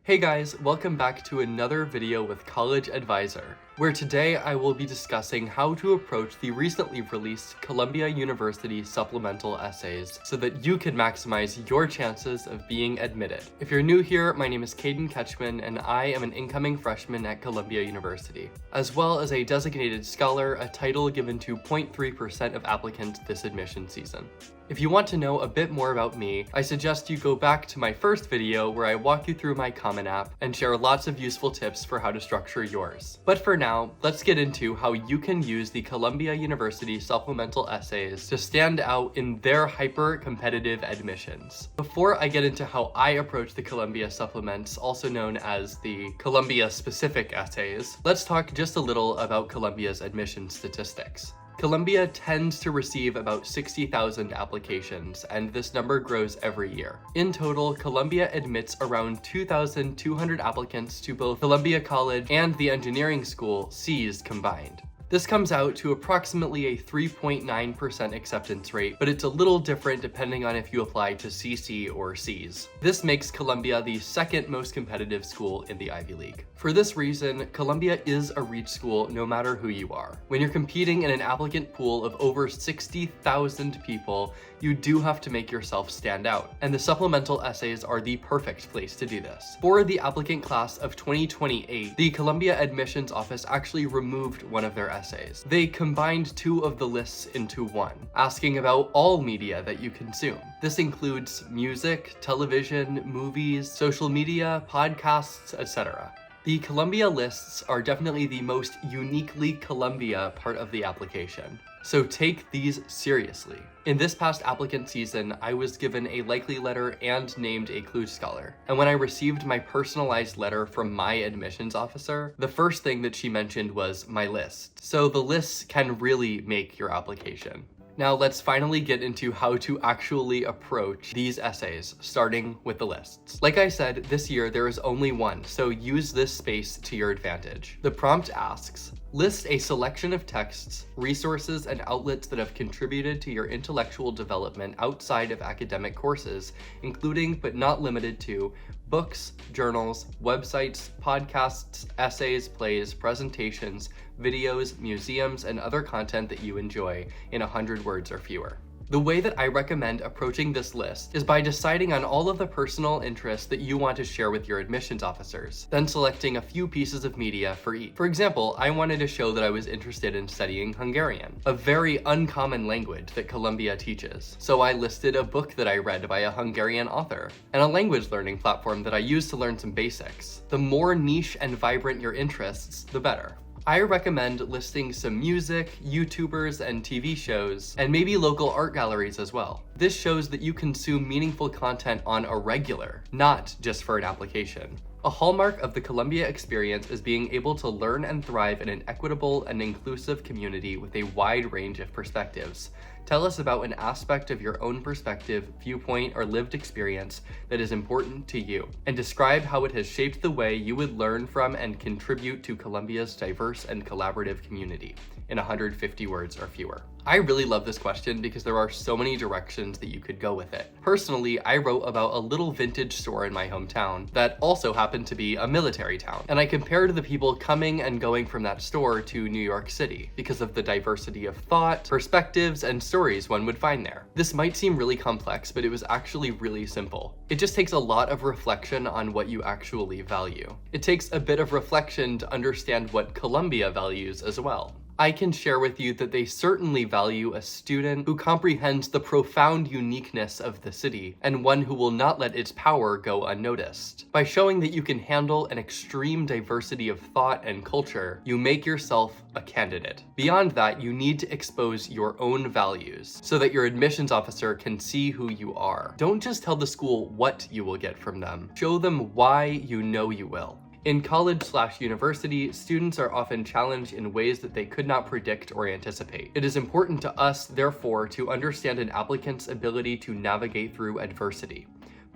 Hey guys, welcome back to another video with College Advisor, where today I will be discussing how to approach the recently released Columbia University Supplemental essays so that you can maximize your chances of being admitted. If you're new here, my name is Caden and I am an incoming freshman at Columbia University, as well as a designated scholar, a title given to 0.3% of applicants this admission season. If you want to know a bit more about me, I suggest you go back to my first video where I walk you through my Common App and share lots of useful tips for how to structure yours. But for now, let's get into how you can use the Columbia University Supplemental essays to stand out in their hyper-competitive admissions. Before I get into how I approach the Columbia Supplements, also known as the Columbia-specific essays, let's talk just a little about Columbia's admission statistics. Columbia tends to receive about 60,000 applications, and this number grows every year. In total, Columbia admits around 2,200 applicants to both Columbia College and the engineering school, C's combined. This comes out to approximately a 3.9% acceptance rate, but it's a little different depending on if you apply to CC or C's. This makes Columbia the second most competitive school in the Ivy League. For this reason, Columbia is a reach school no matter who you are. When you're competing in an applicant pool of over 60,000 people, you do have to make yourself stand out, and the supplemental essays are the perfect place to do this. For the applicant class of 2028, the Columbia Admissions Office actually removed one of their essays. They combined two of the lists into one, asking about all media that you consume. This includes music, television, movies, social media, podcasts, etc. The Columbia lists are definitely the most uniquely Columbia part of the application, so take these seriously. In this past applicant season, I was given a likely letter and named a Clue Scholar. And when I received my personalized letter from my admissions officer, the first thing that she mentioned was my list. So the lists can really make your application. Now let's finally get into how to actually approach these essays, starting with the lists. Like I said, this year there is only one, so use this space to your advantage. The prompt asks, list a selection of texts, resources, and outlets that have contributed to your intellectual development outside of academic courses, including but not limited to books, journals, websites, podcasts, essays, plays, presentations, videos, museums, and other content that you enjoy in 100 words or fewer. The way that I recommend approaching this list is by deciding on all of the personal interests that you want to share with your admissions officers, then selecting a few pieces of media for each. For example, I wanted to show that I was interested in studying Hungarian, a very uncommon language that Columbia teaches. So I listed a book that I read by a Hungarian author, and a language learning platform that I use to learn some basics. The more niche and vibrant your interests, the better. I recommend listing some music, YouTubers, and TV shows, and maybe local art galleries as well. This shows that you consume meaningful content on a regular, not just for an application. A hallmark of the Columbia experience is being able to learn and thrive in an equitable and inclusive community with a wide range of perspectives. Tell us about an aspect of your own perspective, viewpoint, or lived experience that is important to you, and describe how it has shaped the way you would learn from and contribute to Columbia's diverse and collaborative community in 150 words or fewer. I really love this question because there are so many directions that you could go with it. Personally, I wrote about a little vintage store in my hometown that also happened to be a military town, and I compared the people coming and going from that store to New York City because of the diversity of thought, perspectives, and stories one would find there. This might seem really complex, but it was actually really simple. It just takes a lot of reflection on what you actually value. It takes a bit of reflection to understand what Columbia values as well. I can share with you that they certainly value a student who comprehends the profound uniqueness of the city and one who will not let its power go unnoticed. By showing that you can handle an extreme diversity of thought and culture, you make yourself a candidate. Beyond that, you need to expose your own values so that your admissions officer can see who you are. Don't just tell the school what you will get from them. Show them why you know you will. In college/university, students are often challenged in ways that they could not predict or anticipate. It is important to us, therefore, to understand an applicant's ability to navigate through adversity.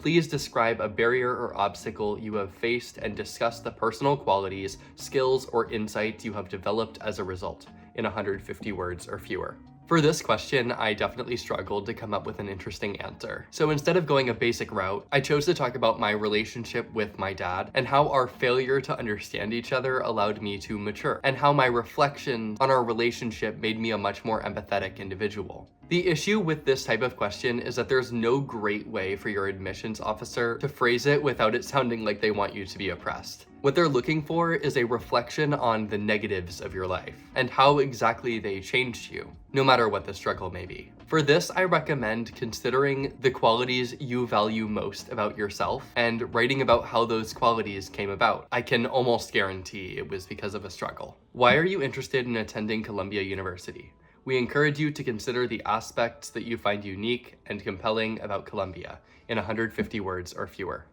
Please describe a barrier or obstacle you have faced and discuss the personal qualities, skills, or insights you have developed as a result in 150 words or fewer. For this question, I definitely struggled to come up with an interesting answer. So instead of going a basic route, I chose to talk about my relationship with my dad and how our failure to understand each other allowed me to mature, and how my reflections on our relationship made me a much more empathetic individual. The issue with this type of question is that there's no great way for your admissions officer to phrase it without it sounding like they want you to be oppressed. What they're looking for is a reflection on the negatives of your life and how exactly they changed you, no matter what the struggle may be. For this, I recommend considering the qualities you value most about yourself and writing about how those qualities came about. I can almost guarantee it was because of a struggle. Why are you interested in attending Columbia University? We encourage you to consider the aspects that you find unique and compelling about Columbia in 150 words or fewer.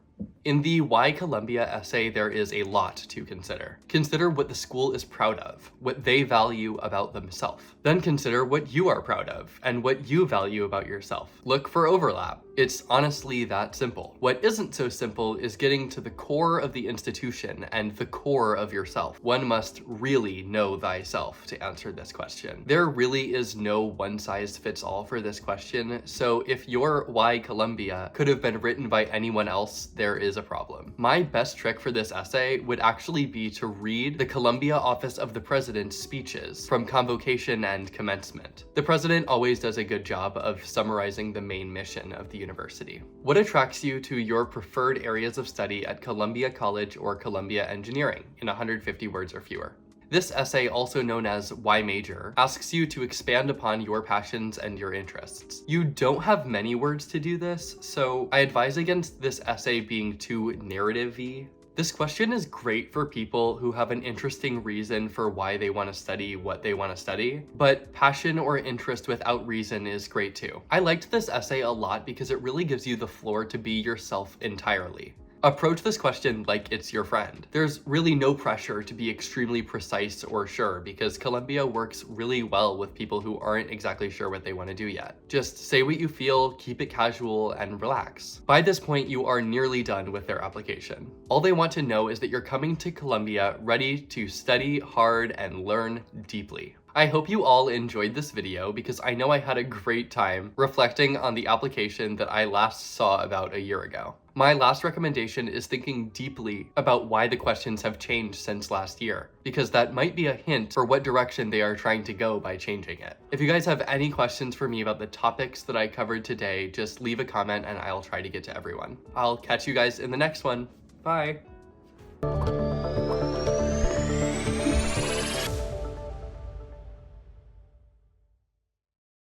In the Why Columbia essay, there is a lot to consider. Consider what the school is proud of, what they value about themselves. Then consider what you are proud of and what you value about yourself. Look for overlap. It's honestly that simple. What isn't so simple is getting to the core of the institution and the core of yourself. One must really know thyself to answer this question. There really is no one-size-fits-all for this question, so if your Why Columbia could have been written by anyone else, there is a problem. My best trick for this essay would actually be to read the Columbia Office of the President's speeches from convocation and commencement. The president always does a good job of summarizing the main mission of the university. What attracts you to your preferred areas of study at Columbia College or Columbia Engineering in 150 words or fewer? This essay, also known as Why Major, asks you to expand upon your passions and your interests. You don't have many words to do this, so I advise against this essay being too narrative-y. This question is great for people who have an interesting reason for why they want to study what they want to study, but passion or interest without reason is great too. I liked this essay a lot because it really gives you the floor to be yourself entirely. Approach this question like it's your friend. There's really no pressure to be extremely precise or sure because Columbia works really well with people who aren't exactly sure what they want to do yet. Just say what you feel, keep it casual, and relax. By this point, you are nearly done with their application. All they want to know is that you're coming to Columbia ready to study hard and learn deeply. I hope you all enjoyed this video because I know I had a great time reflecting on the application that I last saw about a year ago. My last recommendation is thinking deeply about why the questions have changed since last year, because that might be a hint for what direction they are trying to go by changing it. If you guys have any questions for me about the topics that I covered today, just leave a comment and I'll try to get to everyone. I'll catch you guys in the next one. Bye.